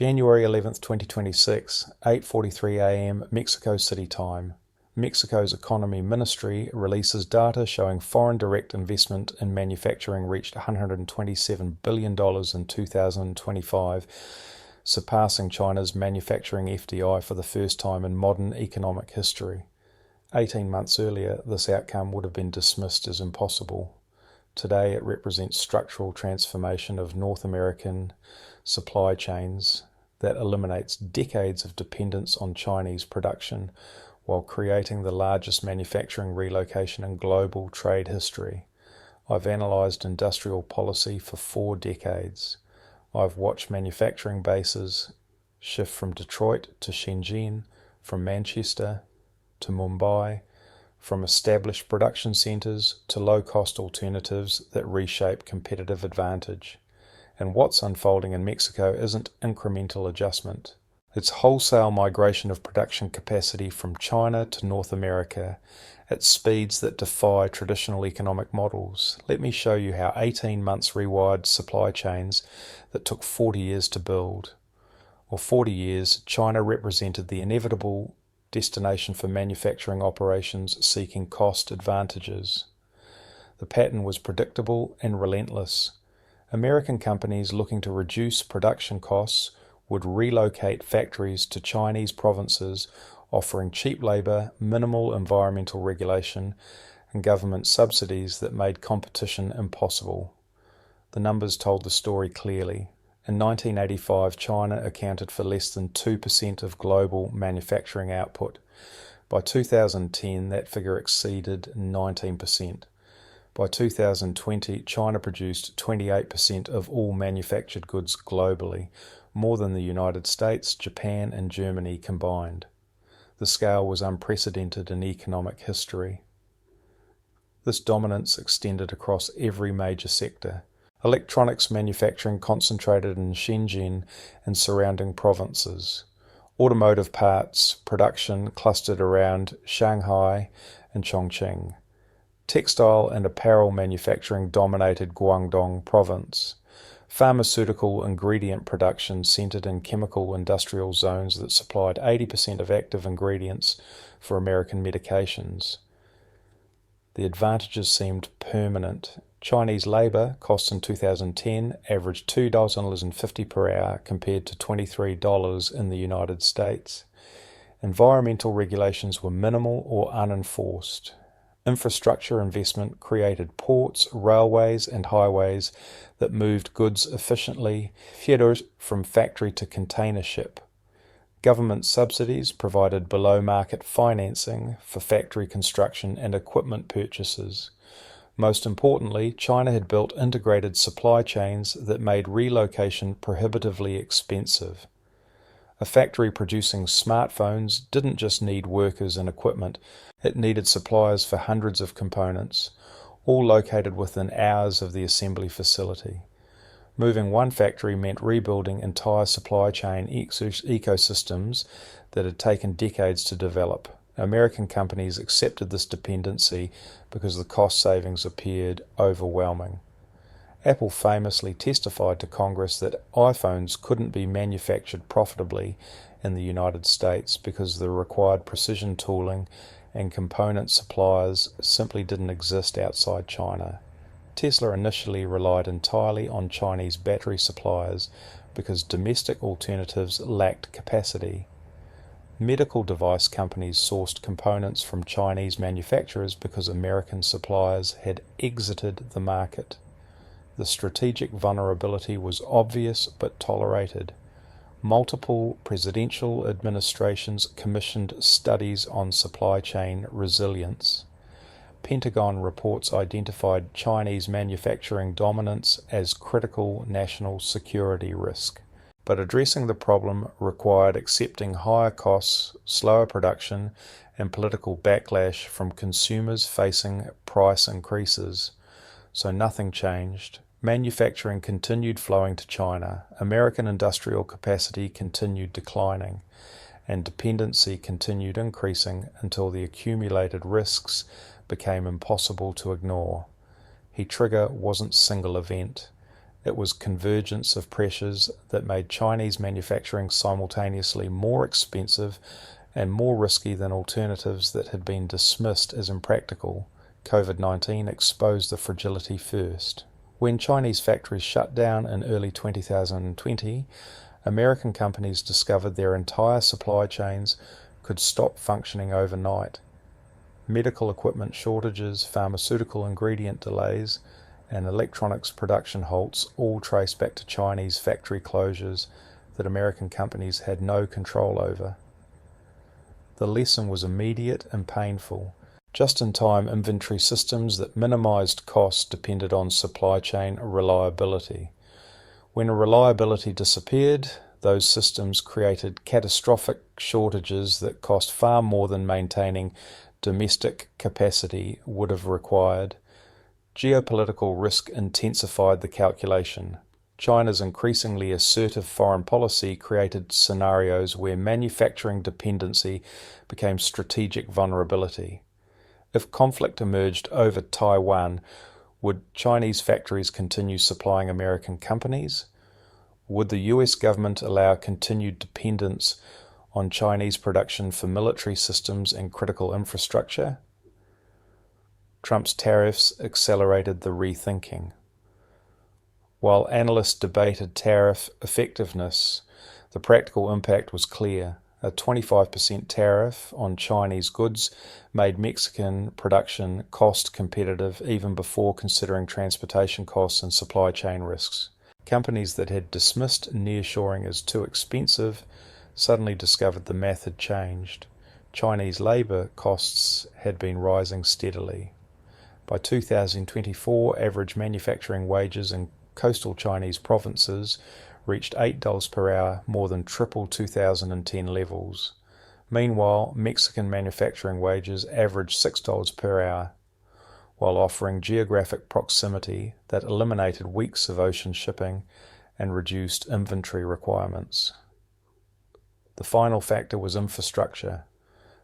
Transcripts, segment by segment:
January 11th, 2026, 8:43 a.m. Mexico City time. Mexico's Economy Ministry releases data showing foreign direct investment in manufacturing reached $127 billion in 2025, surpassing China's manufacturing FDI for the first time in modern economic history. 18 months earlier, this outcome would have been dismissed as impossible. Today, it represents structural transformation of North American supply chains that eliminates decades of dependence on Chinese production while creating the largest manufacturing relocation in global trade history. I've analysed industrial policy for 4 decades. I've watched manufacturing bases shift from Detroit to Shenzhen, from Manchester to Mumbai, from established production centres to low-cost alternatives that reshape competitive advantage. And what's unfolding in Mexico isn't incremental adjustment. It's wholesale migration of production capacity from China to North America at speeds that defy traditional economic models. Let me show you how 18 months rewired supply chains that took 40 years to build. Or 40 years, China represented the inevitable destination for manufacturing operations seeking cost advantages. The pattern was predictable and relentless. American companies looking to reduce production costs would relocate factories to Chinese provinces, offering cheap labor, minimal environmental regulation, and government subsidies that made competition impossible. The numbers told the story clearly. In 1985, China accounted for less than 2% of global manufacturing output. By 2010, that figure exceeded 19%. By 2020, China produced 28% of all manufactured goods globally, more than the United States, Japan, and Germany combined. The scale was unprecedented in economic history. This dominance extended across every major sector. Electronics manufacturing concentrated in Shenzhen and surrounding provinces. Automotive parts production clustered around Shanghai and Chongqing. Textile and apparel manufacturing dominated Guangdong province. Pharmaceutical ingredient production centered in chemical industrial zones that supplied 80% of active ingredients for American medications. The advantages seemed permanent. Chinese labor costs in 2010 averaged $2.50 per hour compared to $23 in the United States. Environmental regulations were minimal or unenforced. Infrastructure investment created ports, railways, and highways that moved goods efficiently from factory to container ship. Government subsidies provided below-market financing for factory construction and equipment purchases. Most importantly, China had built integrated supply chains that made relocation prohibitively expensive. A factory producing smartphones didn't just need workers and equipment, it needed suppliers for hundreds of components, all located within hours of the assembly facility. Moving one factory meant rebuilding entire supply chain ecosystems that had taken decades to develop. American companies accepted this dependency because the cost savings appeared overwhelming. Apple famously testified to Congress that iPhones couldn't be manufactured profitably in the United States because the required precision tooling and component suppliers simply didn't exist outside China. Tesla initially relied entirely on Chinese battery suppliers because domestic alternatives lacked capacity. Medical device companies sourced components from Chinese manufacturers because American suppliers had exited the market. The strategic vulnerability was obvious but tolerated. Multiple presidential administrations commissioned studies on supply chain resilience. Pentagon reports identified Chinese manufacturing dominance as critical national security risk. But addressing the problem required accepting higher costs, slower production, and political backlash from consumers facing price increases. So nothing changed. Manufacturing continued flowing to China, American industrial capacity continued declining, and dependency continued increasing until the accumulated risks became impossible to ignore. Heat trigger wasn't single event. It was convergence of pressures that made Chinese manufacturing simultaneously more expensive and more risky than alternatives that had been dismissed as impractical. COVID-19 exposed the fragility first. When Chinese factories shut down in early 2020, American companies discovered their entire supply chains could stop functioning overnight. Medical equipment shortages, pharmaceutical ingredient delays, and electronics production halts all trace back to Chinese factory closures that American companies had no control over. The lesson was immediate and painful. Just-in-time inventory systems that minimized costs depended on supply chain reliability. When reliability disappeared, those systems created catastrophic shortages that cost far more than maintaining domestic capacity would have required. Geopolitical risk intensified the calculation. China's increasingly assertive foreign policy created scenarios where manufacturing dependency became strategic vulnerability. If conflict emerged over Taiwan, would Chinese factories continue supplying American companies? Would the US government allow continued dependence on Chinese production for military systems and critical infrastructure? Trump's tariffs accelerated the rethinking. While analysts debated tariff effectiveness, the practical impact was clear. A 25% tariff on Chinese goods made Mexican production cost competitive even before considering transportation costs and supply chain risks. Companies that had dismissed nearshoring as too expensive suddenly discovered the math had changed. Chinese labor costs had been rising steadily. By 2024, average manufacturing wages in coastal Chinese provinces reached $8 per hour, more than triple 2010 levels. Meanwhile, Mexican manufacturing wages averaged $6 per hour, while offering geographic proximity that eliminated weeks of ocean shipping and reduced inventory requirements. The final factor was infrastructure.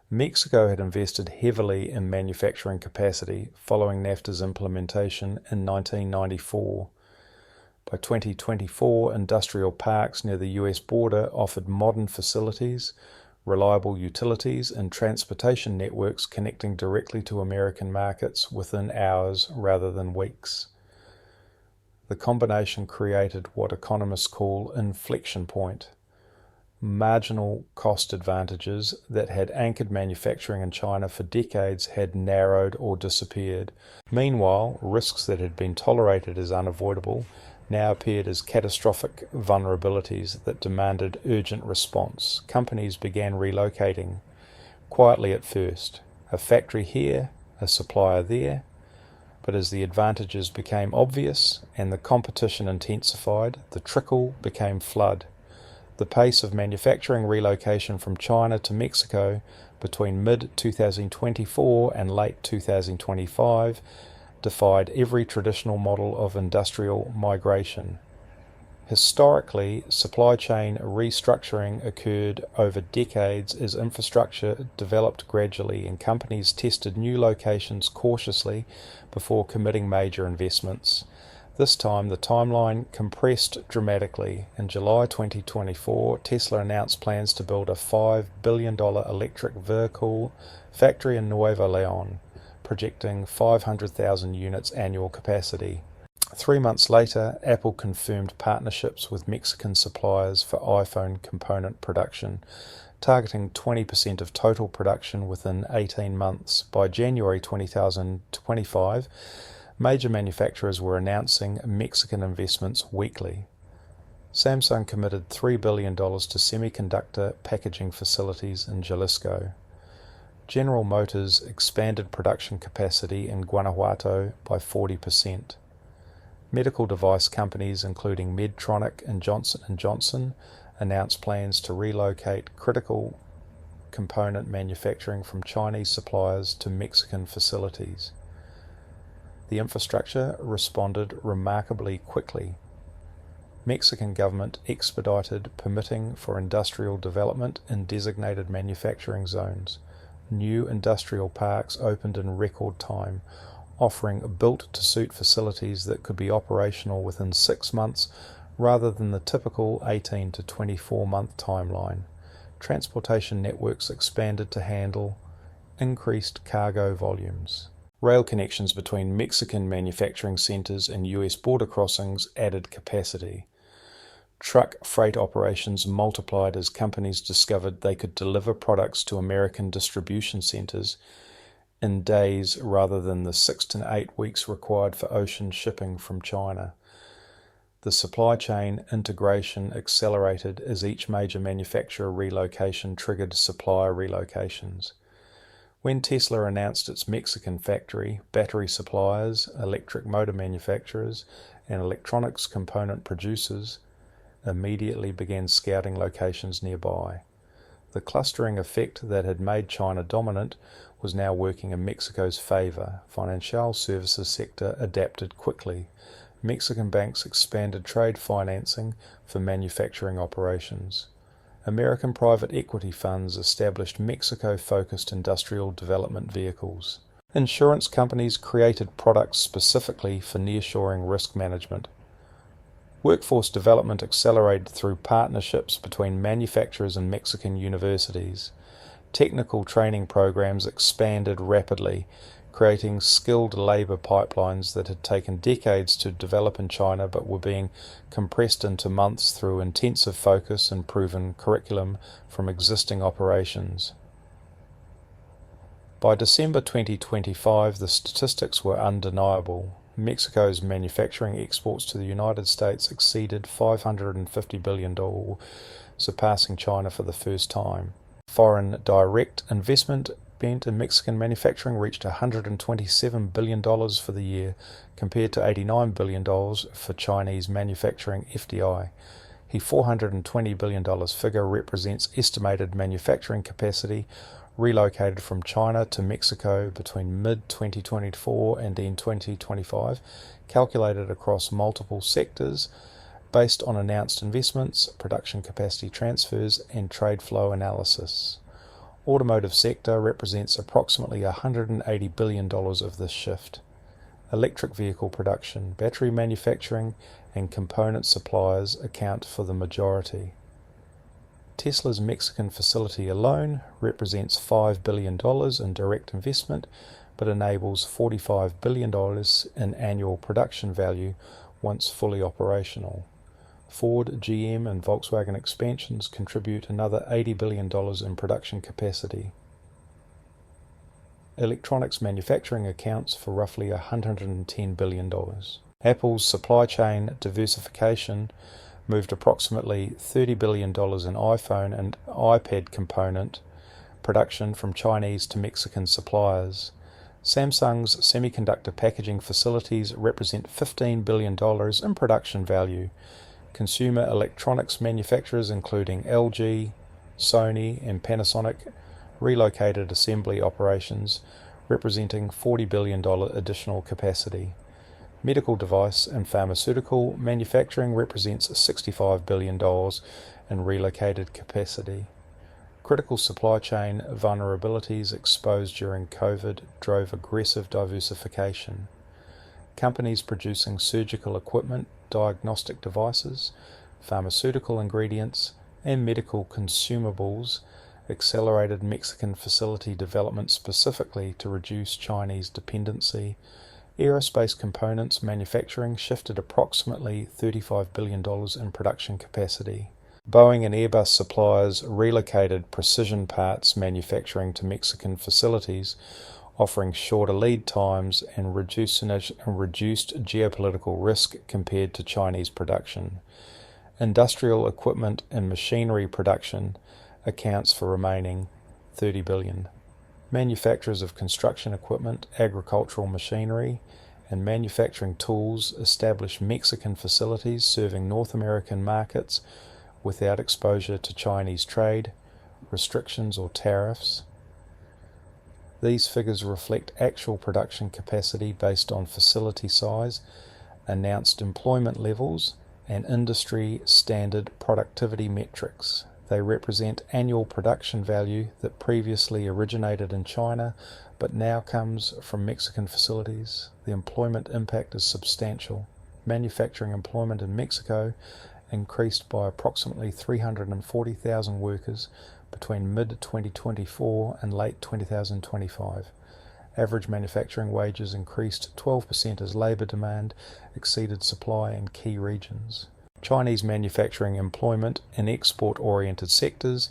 Mexico had invested heavily in manufacturing capacity following NAFTA's implementation in 1994. By 2024, industrial parks near the US border offered modern facilities, reliable utilities, and transportation networks connecting directly to American markets within hours rather than weeks. The combination created what economists call inflection point. Marginal cost advantages that had anchored manufacturing in China for decades had narrowed or disappeared. Meanwhile, risks that had been tolerated as unavoidable now appeared as catastrophic vulnerabilities that demanded urgent response. Companies began relocating, quietly at first, a factory here, a supplier there, but as the advantages became obvious and the competition intensified, the trickle became flood. The pace of manufacturing relocation from China to Mexico between mid-2024 and late 2025 defied every traditional model of industrial migration. Historically, supply chain restructuring occurred over decades as infrastructure developed gradually and companies tested new locations cautiously before committing major investments. This time, the timeline compressed dramatically. In July 2024, Tesla announced plans to build a $5 billion electric vehicle factory in Nuevo León, projecting 500,000 units annual capacity. 3 months later, Apple confirmed partnerships with Mexican suppliers for iPhone component production, targeting 20% of total production within 18 months. By January 2025, major manufacturers were announcing Mexican investments weekly. Samsung committed $3 billion to semiconductor packaging facilities in Jalisco. General Motors expanded production capacity in Guanajuato by 40%. Medical device companies including Medtronic and Johnson & Johnson announced plans to relocate critical component manufacturing from Chinese suppliers to Mexican facilities. The infrastructure responded remarkably quickly. Mexican government expedited permitting for industrial development in designated manufacturing zones. New industrial parks opened in record time. offering built-to-suit facilities that could be operational within 6 months rather than the typical 18 to 24-month timeline. Transportation networks expanded to handle increased cargo volumes. Rail connections between Mexican manufacturing centers and US border crossings added capacity. Truck freight operations multiplied as companies discovered they could deliver products to American distribution centers in days rather than the 6 to 8 weeks required for ocean shipping from China. The supply chain integration accelerated as each major manufacturer relocation triggered supplier relocations. When Tesla announced its Mexican factory, battery suppliers, electric motor manufacturers, and electronics component producers immediately began scouting locations nearby. The clustering effect that had made China dominant was now working in Mexico's favor. Financial services sector adapted quickly. Mexican banks expanded trade financing for manufacturing operations. American private equity funds established Mexico-focused industrial development vehicles. Insurance companies created products specifically for nearshoring risk management. Workforce development accelerated through partnerships between manufacturers and Mexican universities. Technical training programs expanded rapidly, creating skilled labor pipelines that had taken decades to develop in China but were being compressed into months through intensive focus and proven curriculum from existing operations. By December 2025, the statistics were undeniable. Mexico's manufacturing exports to the United States exceeded $550 billion, surpassing China for the first time. Foreign direct investment spent in Mexican manufacturing reached $127 billion for the year, compared to $89 billion for Chinese manufacturing FDI. The $420 billion figure represents estimated manufacturing capacity relocated from China to Mexico between mid-2024 and end 2025, calculated across multiple sectors based on announced investments, production capacity transfers, and trade flow analysis. Automotive sector represents approximately $180 billion of this shift. Electric vehicle production, battery manufacturing, and component suppliers account for the majority. Tesla's Mexican facility alone represents $5 billion in direct investment, but enables $45 billion in annual production value once fully operational. Ford, GM, and Volkswagen expansions contribute another $80 billion in production capacity. Electronics manufacturing accounts for roughly $110 billion. Apple's supply chain diversification moved approximately $30 billion in iPhone and iPad component production from Chinese to Mexican suppliers. Samsung's semiconductor packaging facilities represent $15 billion in production value. Consumer electronics manufacturers including LG, Sony, and Panasonic relocated assembly operations, representing $40 billion additional capacity. Medical device and pharmaceutical manufacturing represents $65 billion in relocated capacity. Critical supply chain vulnerabilities exposed during COVID drove aggressive diversification. Companies producing surgical equipment, diagnostic devices, pharmaceutical ingredients, and medical consumables accelerated Mexican facility development specifically to reduce Chinese dependency. Aerospace components manufacturing shifted approximately $35 billion in production capacity. Boeing and Airbus suppliers relocated precision parts manufacturing to Mexican facilities, offering shorter lead times and reduced geopolitical risk compared to Chinese production. Industrial equipment and machinery production accounts for remaining $30 billion. Manufacturers of construction equipment, agricultural machinery, and manufacturing tools established Mexican facilities serving North American markets without exposure to Chinese trade, restrictions, or tariffs. These figures reflect actual production capacity based on facility size, announced employment levels, and industry standard productivity metrics. They represent annual production value that previously originated in China but now comes from Mexican facilities. The employment impact is substantial. Manufacturing employment in Mexico increased by approximately 340,000 workers between mid-2024 and late 2025. Average manufacturing wages increased 12% as labour demand exceeded supply in key regions. Chinese manufacturing employment in export-oriented sectors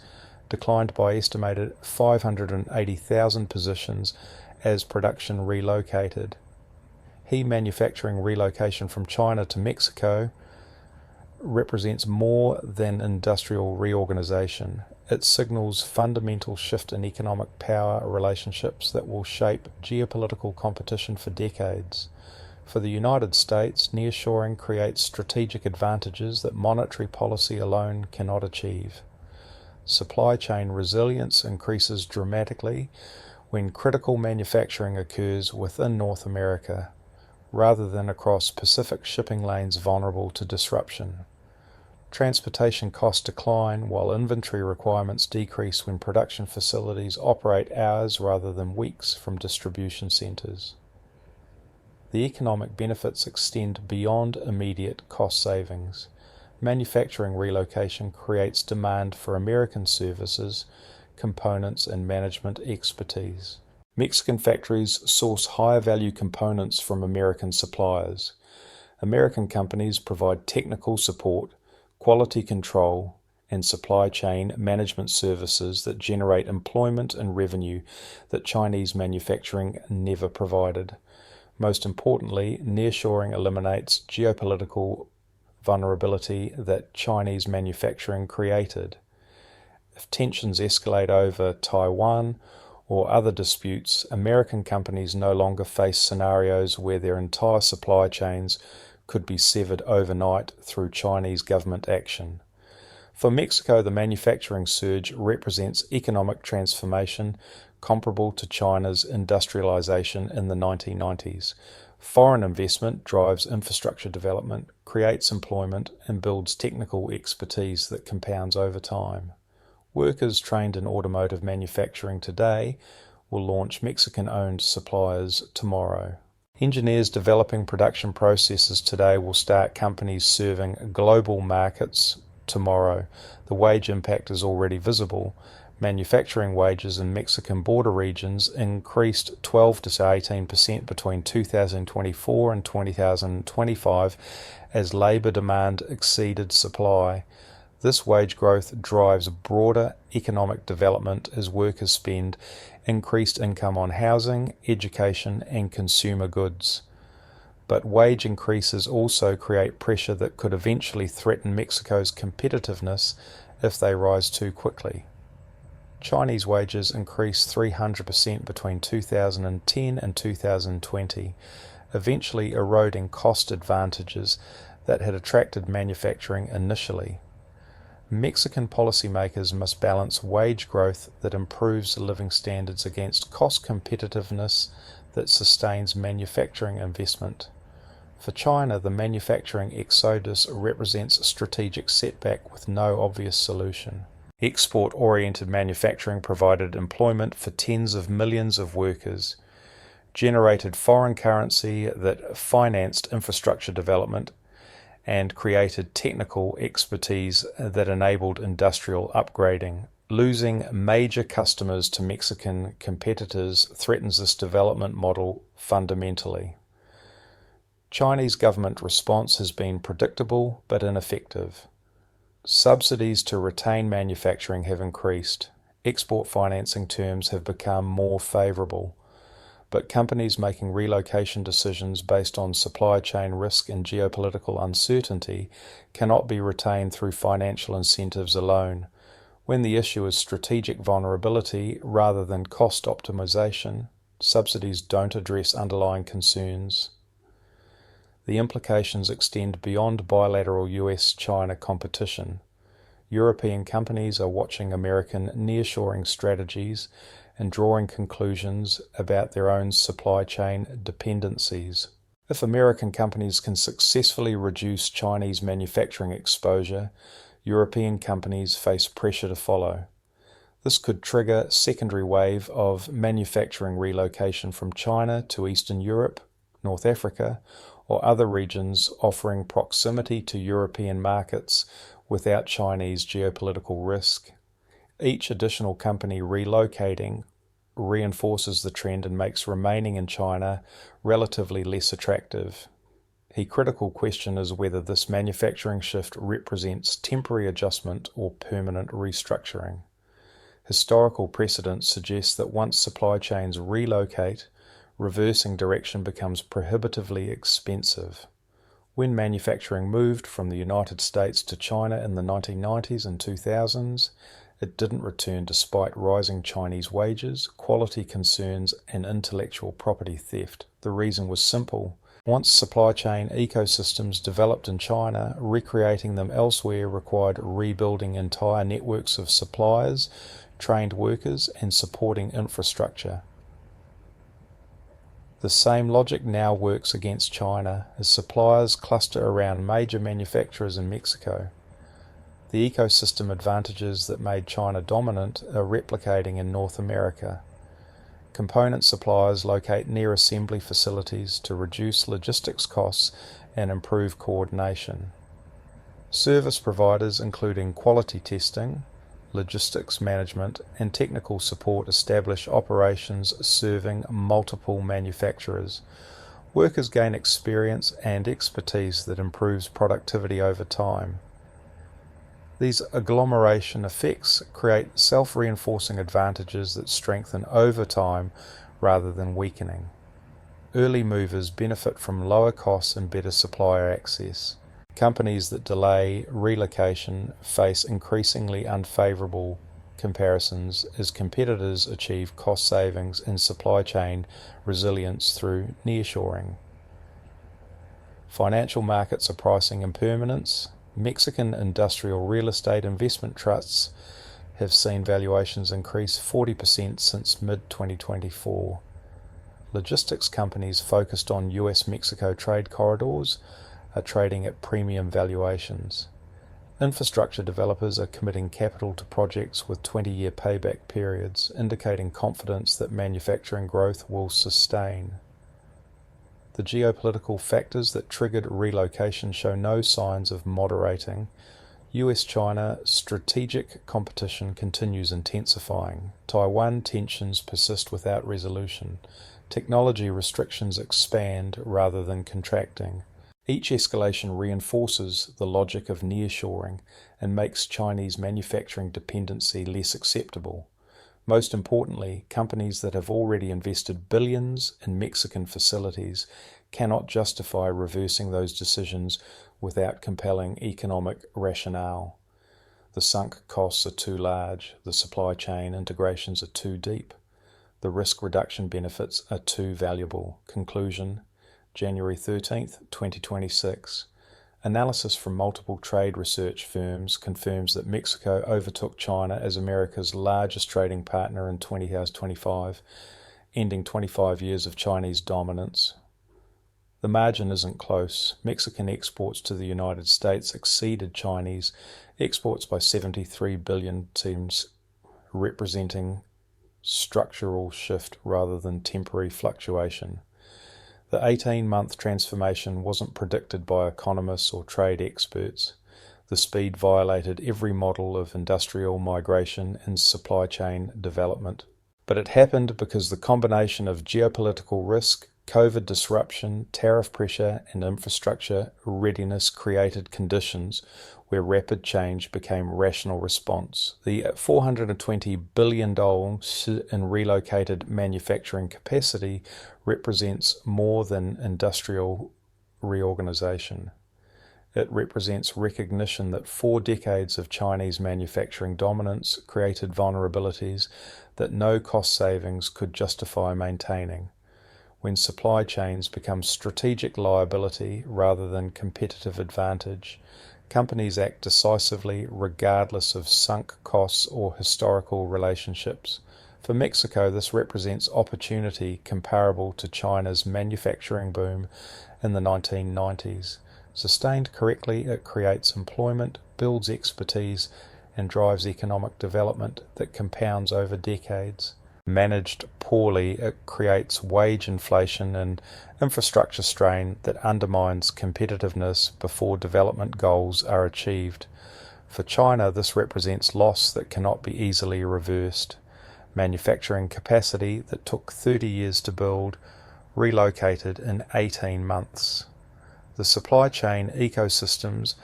declined by estimated 580,000 positions as production relocated. Manufacturing relocation from China to Mexico represents more than industrial reorganization. It signals fundamental shift in economic power relationships that will shape geopolitical competition for decades. For the United States, nearshoring creates strategic advantages that monetary policy alone cannot achieve. Supply chain resilience increases dramatically when critical manufacturing occurs within North America, rather than across Pacific shipping lanes vulnerable to disruption. Transportation costs decline while inventory requirements decrease when production facilities operate hours rather than weeks from distribution centers. The economic benefits extend beyond immediate cost savings. Manufacturing relocation creates demand for American services, components, and management expertise. Mexican factories source higher value components from American suppliers. American companies provide technical support, quality control, and supply chain management services that generate employment and revenue that Chinese manufacturing never provided. Most importantly, nearshoring eliminates geopolitical vulnerability that Chinese manufacturing created. If tensions escalate over Taiwan or other disputes, American companies no longer face scenarios where their entire supply chains could be severed overnight through Chinese government action. For Mexico, the manufacturing surge represents economic transformation comparable to China's industrialization in the 1990s. Foreign investment drives infrastructure development, creates employment, and builds technical expertise that compounds over time. Workers trained in automotive manufacturing today will launch Mexican-owned suppliers tomorrow. Engineers developing production processes today will start companies serving global markets tomorrow. The wage impact is already visible. Manufacturing wages in Mexican border regions increased 12 to 18% between 2024 and 2025 as labour demand exceeded supply. This wage growth drives broader economic development as workers spend increased income on housing, education, and consumer goods. But wage increases also create pressure that could eventually threaten Mexico's competitiveness if they rise too quickly. Chinese wages increased 300% between 2010 and 2020, eventually eroding cost advantages that had attracted manufacturing initially. Mexican policymakers must balance wage growth that improves living standards against cost competitiveness that sustains manufacturing investment. For China, the manufacturing exodus represents a strategic setback with no obvious solution. Export-oriented manufacturing provided employment for tens of millions of workers, generated foreign currency that financed infrastructure development, and created technical expertise that enabled industrial upgrading. Losing major customers to Mexican competitors threatens this development model fundamentally. Chinese government response has been predictable but ineffective. Subsidies to retain manufacturing have increased. Export financing terms have become more favorable. But companies making relocation decisions based on supply chain risk and geopolitical uncertainty cannot be retained through financial incentives alone. When the issue is strategic vulnerability rather than cost optimization, subsidies don't address underlying concerns. The implications extend beyond bilateral US-China competition. European companies are watching American nearshoring strategies and drawing conclusions about their own supply chain dependencies. If American companies can successfully reduce Chinese manufacturing exposure, European companies face pressure to follow. This could trigger a secondary wave of manufacturing relocation from China to Eastern Europe, North Africa, or other regions offering proximity to European markets without Chinese geopolitical risk. Each additional company relocating reinforces the trend and makes remaining in China relatively less attractive. A critical question is whether this manufacturing shift represents temporary adjustment or permanent restructuring. Historical precedents suggest that once supply chains relocate, reversing direction becomes prohibitively expensive. When manufacturing moved from the United States to China in the 1990s and 2000s, it didn't return despite rising Chinese wages, quality concerns, and intellectual property theft. The reason was simple. Once supply chain ecosystems developed in China, recreating them elsewhere required rebuilding entire networks of suppliers, trained workers, and supporting infrastructure. The same logic now works against China as suppliers cluster around major manufacturers in Mexico. The ecosystem advantages that made China dominant are replicating in North America. Component suppliers locate near assembly facilities to reduce logistics costs and improve coordination. Service providers, including quality testing, logistics management, and technical support, establish operations serving multiple manufacturers. Workers gain experience and expertise that improves productivity over time. These agglomeration effects create self-reinforcing advantages that strengthen over time rather than weakening. Early movers benefit from lower costs and better supplier access. Companies that delay relocation face increasingly unfavorable comparisons as competitors achieve cost savings and supply chain resilience through nearshoring. Financial markets are pricing impermanence. Mexican industrial real estate investment trusts have seen valuations increase 40% since mid-2024. Logistics companies focused on US-Mexico trade corridors are trading at premium valuations. Infrastructure developers are committing capital to projects with 20-year payback periods, indicating confidence that manufacturing growth will sustain. The geopolitical factors that triggered relocation show no signs of moderating. US-China strategic competition continues intensifying. Taiwan tensions persist without resolution. Technology restrictions expand rather than contracting. Each escalation reinforces the logic of nearshoring and makes Chinese manufacturing dependency less acceptable. Most importantly, companies that have already invested billions in Mexican facilities cannot justify reversing those decisions without compelling economic rationale. The sunk costs are too large, the supply chain integrations are too deep, the risk reduction benefits are too valuable. Conclusion: January 13th, 2026. Analysis from multiple trade research firms confirms that Mexico overtook China as America's largest trading partner in 2025, ending 25 years of Chinese dominance. The margin isn't close. Mexican exports to the United States exceeded Chinese exports by 73 billion, representing structural shift rather than temporary fluctuation. The 18-month transformation wasn't predicted by economists or trade experts. The speed violated every model of industrial migration and supply chain development. But it happened because the combination of geopolitical risk, COVID disruption, tariff pressure, and infrastructure readiness created conditions where rapid change became rational response. The $420 billion in relocated manufacturing capacity represents more than industrial reorganization. It represents recognition that 4 decades of Chinese manufacturing dominance created vulnerabilities that no cost savings could justify maintaining. When supply chains become strategic liability rather than competitive advantage, companies act decisively regardless of sunk costs or historical relationships. For Mexico, this represents opportunity comparable to China's manufacturing boom in the 1990s. Sustained correctly, it creates employment, builds expertise, and drives economic development that compounds over decades. Managed poorly, it creates wage inflation and infrastructure strain that undermines competitiveness before development goals are achieved. For China, this represents loss that cannot be easily reversed. Manufacturing capacity that took 30 years to build, relocated in 18 months. The supply chain ecosystems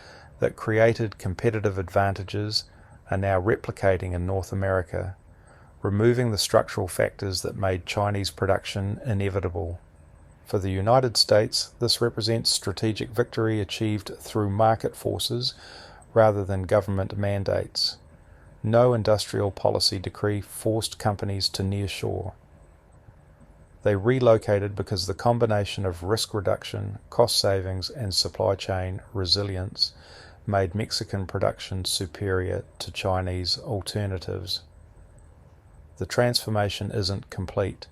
that created competitive advantages are now replicating in North America, removing the structural factors that made Chinese production inevitable. For the United States, this represents strategic victory achieved through market forces rather than government mandates. No industrial policy decree forced companies to nearshore. They relocated because the combination of risk reduction, cost savings, and supply chain resilience made Mexican production superior to Chinese alternatives. The transformation isn't complete.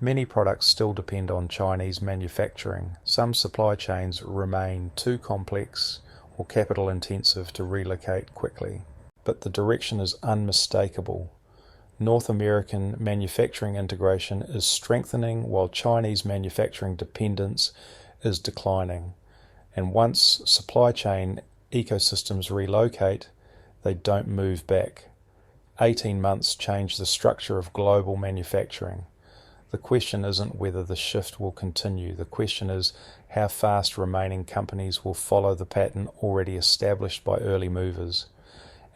Many products still depend on Chinese manufacturing. Some supply chains remain too complex or capital intensive to relocate quickly. But the direction is unmistakable. North American manufacturing integration is strengthening while Chinese manufacturing dependence is declining. And once supply chain ecosystems relocate, they don't move back. 18 months change the structure of global manufacturing. The question isn't whether the shift will continue. The question is how fast remaining companies will follow the pattern already established by early movers,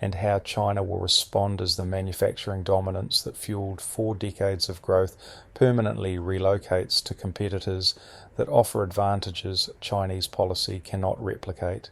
and how China will respond as the manufacturing dominance that fueled 4 decades of growth permanently relocates to competitors that offer advantages Chinese policy cannot replicate.